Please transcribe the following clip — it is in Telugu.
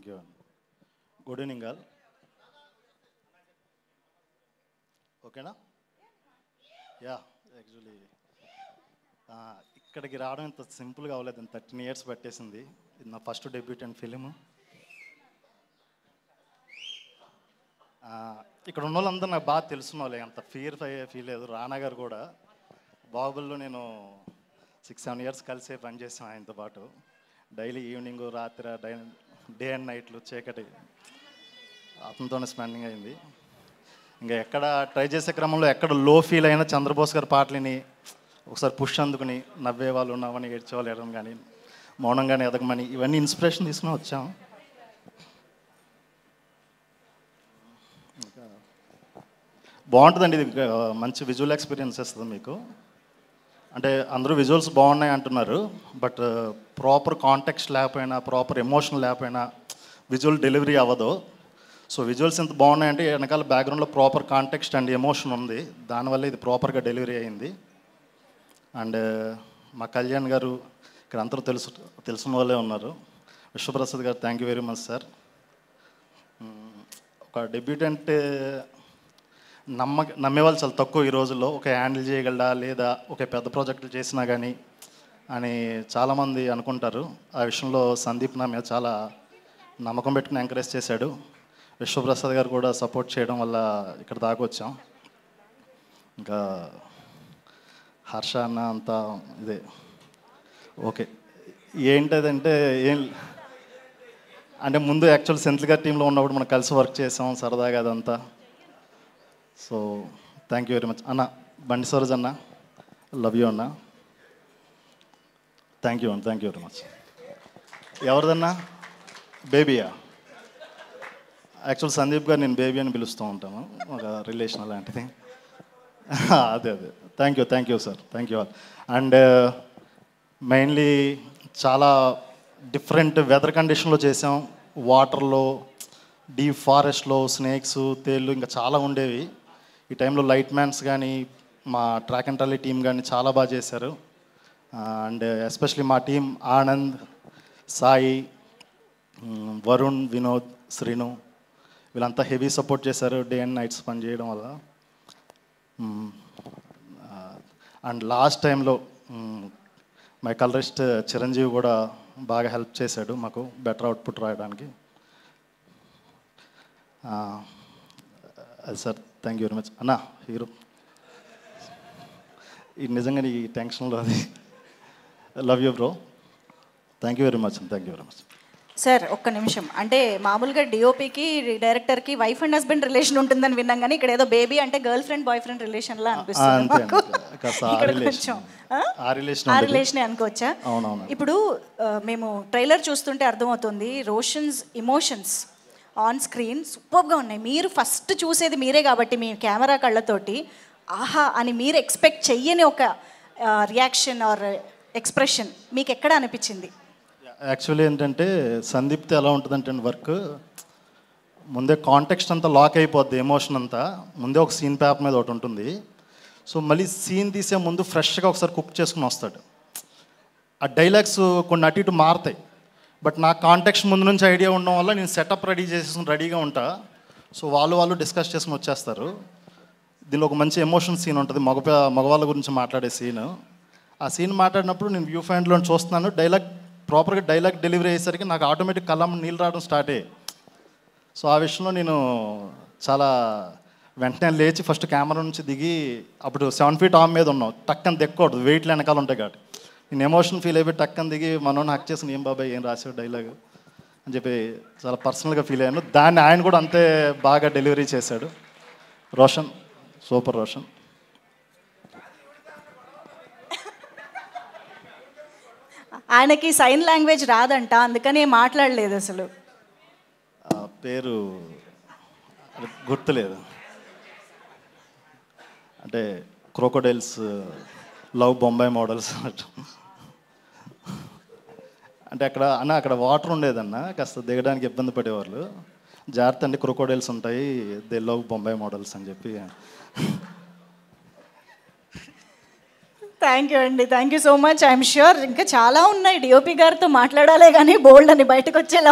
Thank you. Good evening all. ఓకేనా? యా, యాక్చువల్లీ ఇక్కడికి రావడం ఇంత సింపుల్గా అవ్వలేదు. 13 years పట్టేసింది. ఇది నా ఫస్ట్ డెబ్యూటెంట్ ఫిలిము. ఇక్కడ ఉన్న వాళ్ళందరూ నాకు బాగా తెలుసున్న వాళ్ళే, అంత ఫీల్ లేదు. రానా గారు కూడా బాహుబలిలో నేను 6-7 years కలిసే పనిచేసాం ఆయనతో పాటు. డైలీ ఈవినింగ్ రాత్రి డే అండ్ నైట్లు చీకటి అతనితోనే స్పెండింగ్ అయింది. ఇంకా ఎక్కడ ట్రై చేసే క్రమంలో ఎక్కడ లో ఫీల్ అయినా చంద్రబోస్ గారి పాటలని ఒకసారి పుష్ అందుకుని నవ్వే వాళ్ళు ఉన్నామని, ఏడ్చే వాళ్ళు ఎడడం కానీ, మౌనంగానే ఎదగమని, ఇవన్నీ ఇన్స్పిరేషన్ తీసుకుని వచ్చాం. ఇంకా బాగుంటుందండి ఇది, మంచి విజువల్ ఎక్స్పీరియన్స్ ఇస్తుంది మీకు. అంటే అందరూ విజువల్స్ బాగున్నాయి అంటున్నారు, బట్ ప్రాపర్ కాంటెక్స్ట్ లేకపోయినా, ప్రాపర్ ఎమోషన్ లేకపోయినా విజువల్ డెలివరీ అవ్వదు. సో విజువల్స్ ఎంత బాగున్నాయంటే వెనకాల బ్యాక్గ్రౌండ్లో ప్రాపర్ కాంటెక్స్ట్ అండ్ ఎమోషన్ ఉంది, దానివల్ల ఇది ప్రాపర్గా డెలివరీ అయింది. అండ్ మా కళ్యాణ్ గారు ఇక్కడ అందరూ తెలిసిన వాళ్ళే ఉన్నారు. విశ్వప్రసాద్ గారు, thank you very much sir. ఒక డెబ్యూటెంట్ నమ్మేవాళ్ళు చాలా తక్కువ ఈ రోజుల్లో. ఒక హ్యాండిల్ చేయగలడా లేదా, ఒక పెద్ద ప్రాజెక్టులు చేసినా కానీ అని చాలామంది అనుకుంటారు. ఆ విషయంలో సందీప్ నా మీద చాలా నమ్మకం పెట్టుకుని ఎంకరేజ్ చేశాడు. విశ్వప్రసాద్ గారు కూడా సపోర్ట్ చేయడం వల్ల ఇక్కడ దాకా వచ్చాం. ఇంకా హర్ష అన్న అంతా ఇదే ఓకే. ఏంటంటే అంటే ముందు యాక్చువల్ సెంథిల్ గారి టీంలో ఉన్నప్పుడు మనం కలిసి వర్క్ చేసాం సరదాగా అదంతా. So thank you very much అన్న. బండి సరోజ్ అన్న, లవ్ యూ అన్న. Thank you very much. ఎవరిదన్నా? బేబీయా? యాక్చువల్ సందీప్ గారు నేను బేబీ అని పిలుస్తూ ఉంటాను, ఒక రిలేషన్ అలాంటిది. అదే thank you sir, thank you all. And mainly చాలా డిఫరెంట్ వెదర్ కండిషన్లో చేసాం. వాటర్లో, డీప్ ఫారెస్ట్లో, స్నేక్స్, తేళ్ళు ఇంకా చాలా ఉండేవి. ఈ టైంలో లైట్ మ్యాన్స్ కానీ మా ట్రాక్ అండ్ ట్రాలీ టీం కానీ చాలా బాగా చేశారు. అండ్ ఎస్పెషలీ మా టీం ఆనంద్, సాయి, వరుణ్, వినోద్, శ్రీను వీళ్ళంతా హెవీ సపోర్ట్ చేశారు డే అండ్ నైట్స్ పని చేయడం వల్ల. అండ్ లాస్ట్ టైంలో మై కలరిస్ట్ చిరంజీవి కూడా బాగా హెల్ప్ చేశాడు మాకు బెటర్ అవుట్పుట్ రాయడానికి. అది sir, thank you very much అన్న. హీరో ఇది నిజంగా ఈ టెన్షన్లో అది. Love you bro, thank you very much, thank you very much. Sir ఒక్క నిమిషం, అంటే మామూలుగా డిఓపికి డైరెక్టర్కి వైఫ్ అండ్ హస్బెండ్ రిలేషన్ ఉంటుందని విన్నాం, కానీ ఇక్కడ ఏదో బేబీ అంటే గర్ల్ ఫ్రెండ్ బాయ్ ఫ్రెండ్ రిలేషన్లా అనిపిస్తుంది. ఆ రిలేషనే అనుకోవచ్చా? ఇప్పుడు మేము ట్రైలర్ చూస్తుంటే అర్థమవుతుంది రోషన్స్ ఎమోషన్స్ ఆన్ స్క్రీన్ సూపర్గా ఉన్నాయి. మీరు ఫస్ట్ చూసేది మీరే కాబట్టి మీ కెమెరా కళ్ళతోటి ఆహా అని మీరు ఎక్స్పెక్ట్ చెయ్యని ఒక రియాక్షన్ ఆర్ ఎక్స్ప్రెషన్ మీకు ఎక్కడ అనిపించింది? యాక్చువల్లీ ఏంటంటే సందీప్తో ఎలా ఉంటుందంటే వర్క్ ముందే కాంటెక్స్ట్ అంతా లాక్ అయిపోద్ది, ఎమోషన్ అంతా ముందే ఒక సీన్ పేపర్ మీద ఒకటి ఉంటుంది. సో మళ్ళీ సీన్ తీసే ముందు ఫ్రెష్గా ఒకసారి కుక్ చేసుకుని వస్తాడు. ఆ డైలాగ్స్ కొన్ని అటు ఇటు మారుతాయి, బట్ నా కాంటెక్స్ట్ ముందు నుంచి ఐడియా ఉండడం వల్ల నేను సెటప్ రెడీగా ఉంటా. సో వాళ్ళు డిస్కస్ చేసుకుని వచ్చేస్తారు. దీనిలో ఒక మంచి ఎమోషన్ సీన్ ఉంటుంది, మగవాళ్ళ గురించి మాట్లాడే సీన్. ఆ సీన్ మాట్లాడినప్పుడు నేను వ్యూ పాయింట్లో చూస్తున్నాను, ప్రాపర్గా డైలాగ్ డెలివరీ అయ్యేసరికి నాకు ఆటోమేటిక్ కళ్ళం నీళ్ళు రావడం స్టార్ట్ అయ్యాయి. సో ఆ విషయంలో నేను చాలా వెంటనే లేచి ఫస్ట్ కెమెరా నుంచి దిగి, అప్పుడు 7 feet ఆమ్ మీద ఉన్నాం, టక్కని దిక్కకూడదు, వెయిట్లు వెనకాల ఉంటాయి కాబట్టి నేను ఎమోషన్ ఫీల్ అయిపోయి టక్కని దిగి మనోని హక్ చేసిన, ఏం బాబాయ్ ఏం రాసావు డైలాగ్ అని చెప్పి చాలా పర్సనల్గా ఫీల్ అయ్యాను. దాన్ని ఆయన కూడా అంతే బాగా డెలివరీ చేశాడు. రోషన్, సూపర్ రోషన్. ఆయనకి సైన్ లాంగ్వేజ్ రాదంట, అందుకని మాట్లాడలేదు. అసలు పేరు గుర్తులేదు, అంటే క్రోకోడైల్స్ లవ్ బొంబాయి మోడల్స్ అంటే అక్కడ వాటర్ ఉండేదన్న, కాస్త దిగడానికి ఇబ్బంది పడేవాళ్ళు. జాగ్రత్త అండి, క్రోకోడైల్స్ ఉంటాయి, దే లవ్ బొంబాయి మోడల్స్ అని చెప్పి. థ్యాంక్ యూ అండి, thank you so much. I'm sure ఇంకా చాలా ఉన్నాయి, డిఓపి గారితో మాట్లాడాలే కానీ బోల్డ్ అని బయటకు వచ్చేలా